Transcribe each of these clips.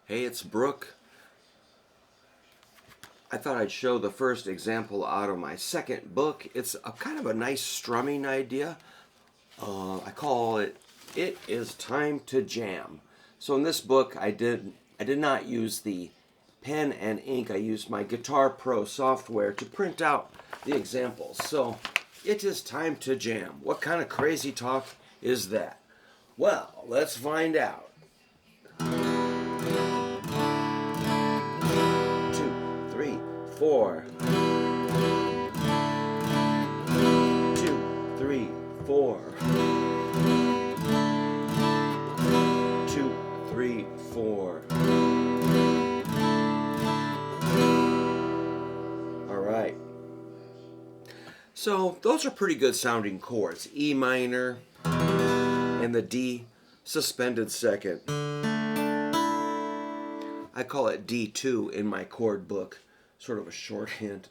Hey, it's Brook. I thought I'd show the first example out of my second book. It's a kind of a nice strumming idea. I call it "It Is Time to Jam." So in this book, I did not use the pen and ink. I used my Guitar Pro software to print out the examples. So it is time to jam. What kind of crazy talk is that? Well, let's find out. 4. 2, 3, 4. 2, 3, 4. All right. So those are pretty good sounding chords. E minor and the D suspended second. I call it D2 in my chord book. Sort of a shorthand.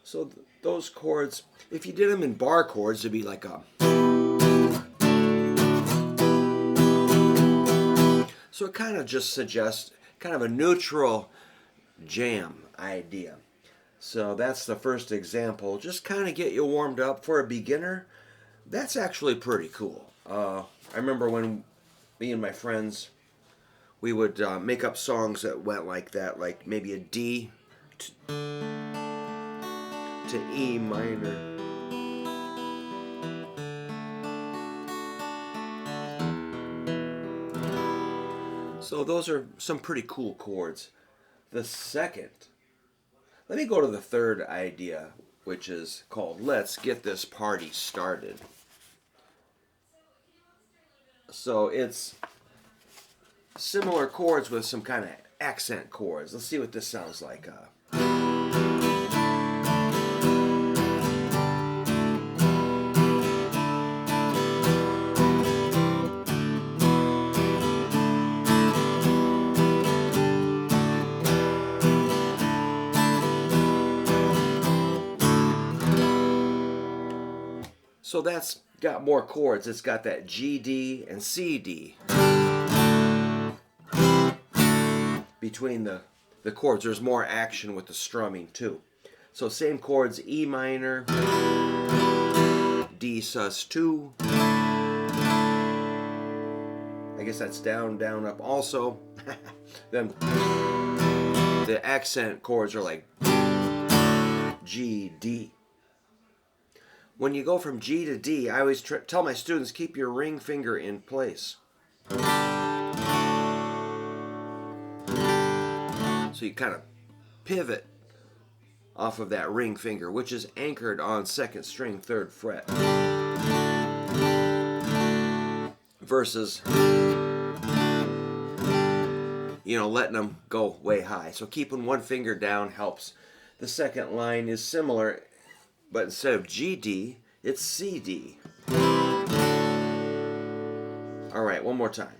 So those chords, if you did them in bar chords, it'd be like a. So it kind of just suggests kind of a neutral jam idea. So that's the first example. Just kind of get you warmed up for a beginner. That's actually pretty cool. I remember when me and my friends, we would make up songs that went like that, like maybe a D to E minor. So those are some pretty cool chords. The second, let me go to the third idea, which is called "Let's Get This Party Started." So it's similar chords with some kind of accent chords. Let's see what this sounds like. So that's got more chords. It's got that G, D, and C, D. Between the chords, there's more action with the strumming too. So same chords, E minor, D sus2. I guess that's down, down, up also. Then the accent chords are like G, D. When you go from G to D, I always tell my students, keep your ring finger in place. So you kind of pivot off of that ring finger, which is anchored on second string, 3rd fret. Versus, letting them go way high. So keeping one finger down helps. The second line is similar, but instead of GD, it's CD. All right, one more time.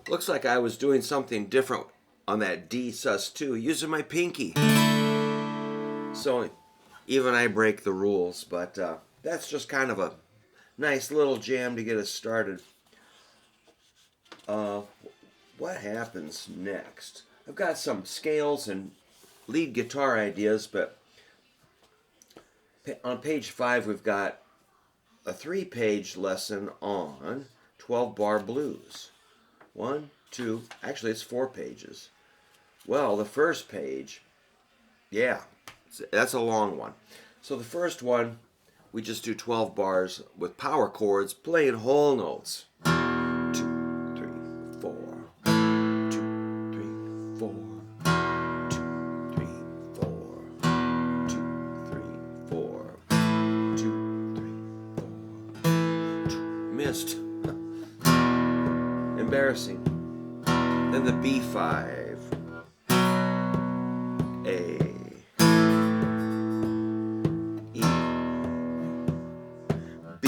Looks like I was doing something different on that D sus2 using my pinky. So even I break the rules, but that's just kind of a nice little jam to get us started. What happens next? I've got some scales and lead guitar ideas, but on page 5 we've got a 3-page lesson on 12-bar blues. 1, 2, actually it's 4 pages. Well, the first page, yeah, that's a long one. So the first one, we just do 12 bars with power chords playing whole notes. 2, 3, 4. 2, 3, 4. 2, 3, 4. 2, 3, 4. 2, 3, 4. Missed. Embarrassing. Then the B5, A, E, B,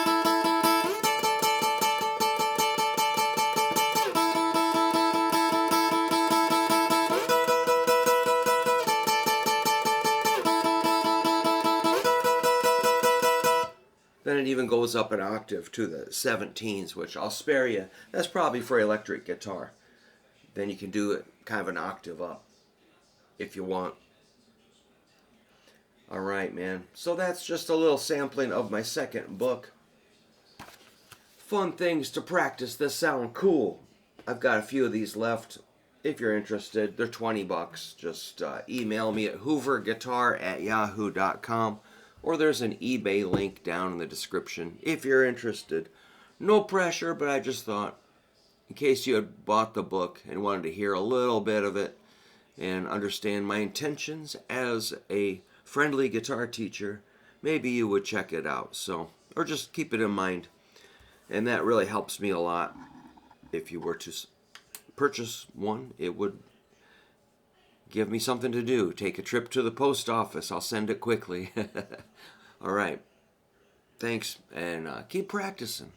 Then it even goes up an octave to the 17s, which I'll spare you. That's probably for electric guitar. Then you can do it kind of an octave up if you want. Alright, man. So that's just a little sampling of my second book. Fun things to practice that sound cool. I've got a few of these left. If you're interested, they're $20. Just email me at hooverguitar@yahoo.com, or there's an eBay link down in the description if you're interested. No pressure, but I just thought, in case you had bought the book and wanted to hear a little bit of it and understand my intentions as a friendly guitar teacher, maybe you would check it out. So, or just keep it in mind. And that really helps me a lot. If you were to purchase one, it would give me something to do. Take a trip to the post office. I'll send it quickly. All right. Thanks, and keep practicing.